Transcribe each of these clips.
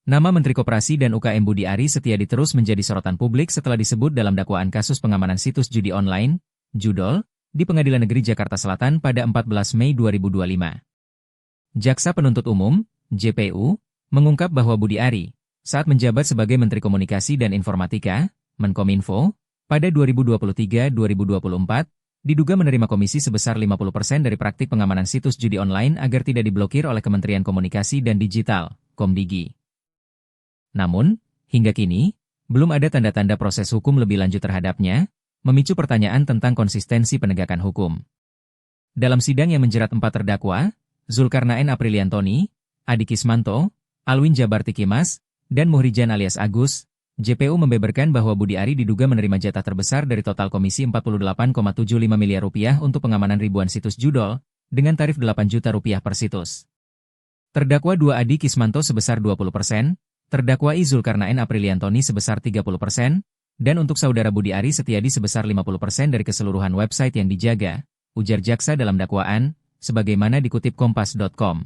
Nama Menteri Koperasi dan UKM Budi Ari Setiadi terus menjadi sorotan publik setelah disebut dalam dakwaan kasus pengamanan situs judi online, Judol, di Pengadilan Negeri Jakarta Selatan pada 14 Mei 2025. Jaksa Penuntut Umum, JPU, mengungkap bahwa Budi Ari, saat menjabat sebagai Menteri Komunikasi dan Informatika, Menkominfo, pada 2023-2024, diduga menerima komisi sebesar 50% dari praktik pengamanan situs judi online agar tidak diblokir oleh Kementerian Komunikasi dan Digital, Komdigi. Namun, hingga kini, belum ada tanda-tanda proses hukum lebih lanjut terhadapnya, memicu pertanyaan tentang konsistensi penegakan hukum. Dalam sidang yang menjerat 4 terdakwa, Zulkarnaen Apriliantoni, Adi Kismanto, Alwin Jabarti Kimas, dan Muhrijan alias Agus, JPU membeberkan bahwa Budi Ari diduga menerima jatah terbesar dari total komisi Rp48,75 miliar untuk pengamanan ribuan situs judol, dengan tarif Rp8 juta per situs. Terdakwa 2 Adi Kismanto sebesar 20%, terdakwa I Zulkarnaen Apriliantoni sebesar 30%, dan untuk saudara Budi Ari Setiadi sebesar 50% dari keseluruhan website yang dijaga, ujar jaksa dalam dakwaan, sebagaimana dikutip Kompas.com.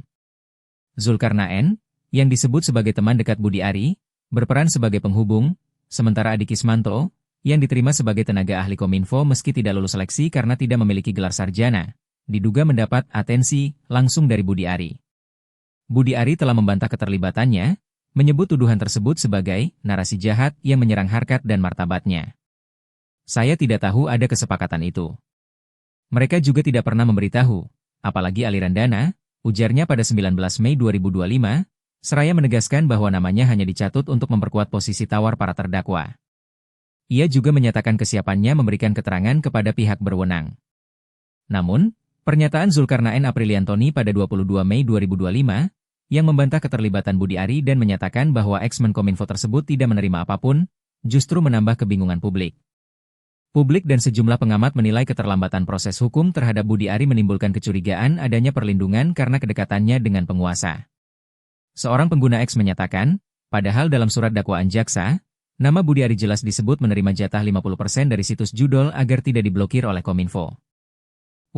Zulkarnaen, yang disebut sebagai teman dekat Budi Ari, berperan sebagai penghubung, sementara Adi Kismanto, yang diterima sebagai tenaga ahli Kominfo meski tidak lulus seleksi karena tidak memiliki gelar sarjana, diduga mendapat atensi langsung dari Budi Ari. Budi Ari telah membantah keterlibatannya, menyebut tuduhan tersebut sebagai narasi jahat yang menyerang harkat dan martabatnya. Saya tidak tahu ada kesepakatan itu. Mereka juga tidak pernah memberitahu, apalagi aliran dana, ujarnya pada 19 Mei 2025, seraya menegaskan bahwa namanya hanya dicatut untuk memperkuat posisi tawar para terdakwa. Ia juga menyatakan kesiapannya memberikan keterangan kepada pihak berwenang. Namun, pernyataan Zulkarnaen Apriliantoni pada 22 Mei 2025, yang membantah keterlibatan Budi Ari dan menyatakan bahwa ex-Menkominfo tersebut tidak menerima apapun, justru menambah kebingungan publik. Publik dan sejumlah pengamat menilai keterlambatan proses hukum terhadap Budi Ari menimbulkan kecurigaan adanya perlindungan karena kedekatannya dengan penguasa. Seorang pengguna X menyatakan, padahal dalam surat dakwaan jaksa, nama Budi Ari jelas disebut menerima jatah 50% dari situs judol agar tidak diblokir oleh Kominfo.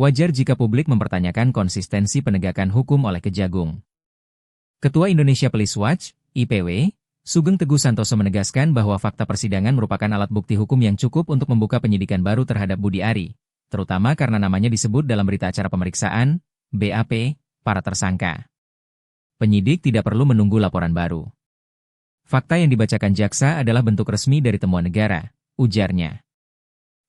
Wajar jika publik mempertanyakan konsistensi penegakan hukum oleh Kejagung. Ketua Indonesia Police Watch, IPW, Sugeng Teguh Santoso menegaskan bahwa fakta persidangan merupakan alat bukti hukum yang cukup untuk membuka penyidikan baru terhadap Budi Ari, terutama karena namanya disebut dalam berita acara pemeriksaan, BAP, para tersangka. Penyidik tidak perlu menunggu laporan baru. Fakta yang dibacakan jaksa adalah bentuk resmi dari temuan negara, ujarnya.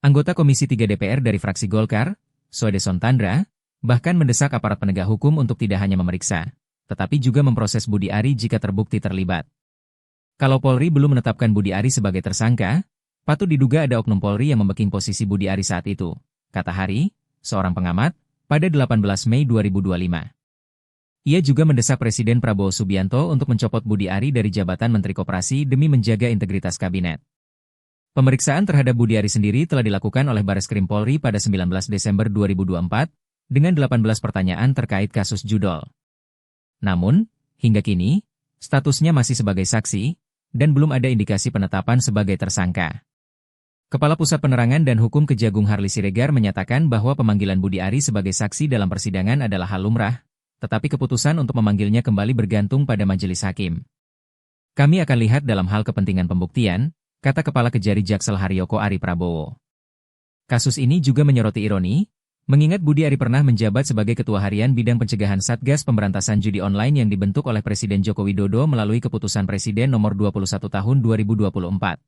Anggota Komisi 3 DPR dari fraksi Golkar, Soedeson Tandra, bahkan mendesak aparat penegak hukum untuk tidak hanya memeriksa, tetapi juga memproses Budi Ari jika terbukti terlibat. Kalau Polri belum menetapkan Budi Ari sebagai tersangka, patut diduga ada oknum Polri yang membacking posisi Budi Ari saat itu, kata Hari, seorang pengamat, pada 18 Mei 2025. Ia juga mendesak Presiden Prabowo Subianto untuk mencopot Budi Ari dari jabatan Menteri Koperasi demi menjaga integritas kabinet. Pemeriksaan terhadap Budi Ari sendiri telah dilakukan oleh Bareskrim Polri pada 19 Desember 2024, dengan 18 pertanyaan terkait kasus judol. Namun, hingga kini, statusnya masih sebagai saksi, dan belum ada indikasi penetapan sebagai tersangka. Kepala Pusat Penerangan dan Hukum Kejagung Harli Siregar menyatakan bahwa pemanggilan Budi Ari sebagai saksi dalam persidangan adalah hal lumrah, tetapi keputusan untuk memanggilnya kembali bergantung pada majelis hakim. Kami akan lihat dalam hal kepentingan pembuktian, kata Kepala Kejari Jaksel Haryoko Ari Prabowo. Kasus ini juga menyoroti ironi, mengingat Budi Ari pernah menjabat sebagai Ketua Harian Bidang Pencegahan Satgas Pemberantasan Judi Online yang dibentuk oleh Presiden Joko Widodo melalui Keputusan Presiden Nomor 21 Tahun 2024.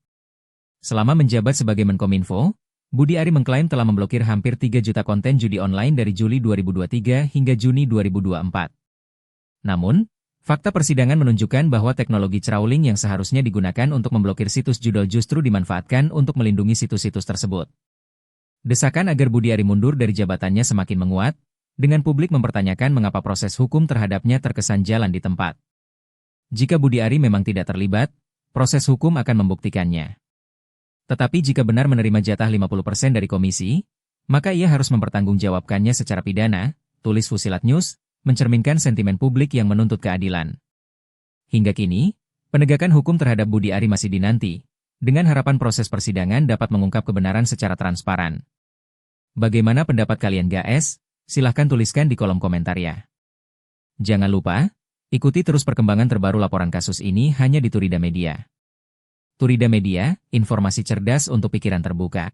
Selama menjabat sebagai Menkominfo, Budi Ari mengklaim telah memblokir hampir 3 juta konten judi online dari Juli 2023 hingga Juni 2024. Namun, fakta persidangan menunjukkan bahwa teknologi crawling yang seharusnya digunakan untuk memblokir situs judol justru dimanfaatkan untuk melindungi situs-situs tersebut. Desakan agar Budi Ari mundur dari jabatannya semakin menguat, dengan publik mempertanyakan mengapa proses hukum terhadapnya terkesan jalan di tempat. Jika Budi Ari memang tidak terlibat, proses hukum akan membuktikannya. Tetapi jika benar menerima jatah 50% dari komisi, maka ia harus mempertanggungjawabkannya secara pidana, tulis Fusilat News, mencerminkan sentimen publik yang menuntut keadilan. Hingga kini, penegakan hukum terhadap Budi Ari masih dinanti, dengan harapan proses persidangan dapat mengungkap kebenaran secara transparan. Bagaimana pendapat kalian guys? Silahkan tuliskan di kolom komentar ya. Jangan lupa, Ikuti terus perkembangan terbaru laporan kasus ini hanya di Turida Media. Turida Media, informasi cerdas untuk pikiran terbuka.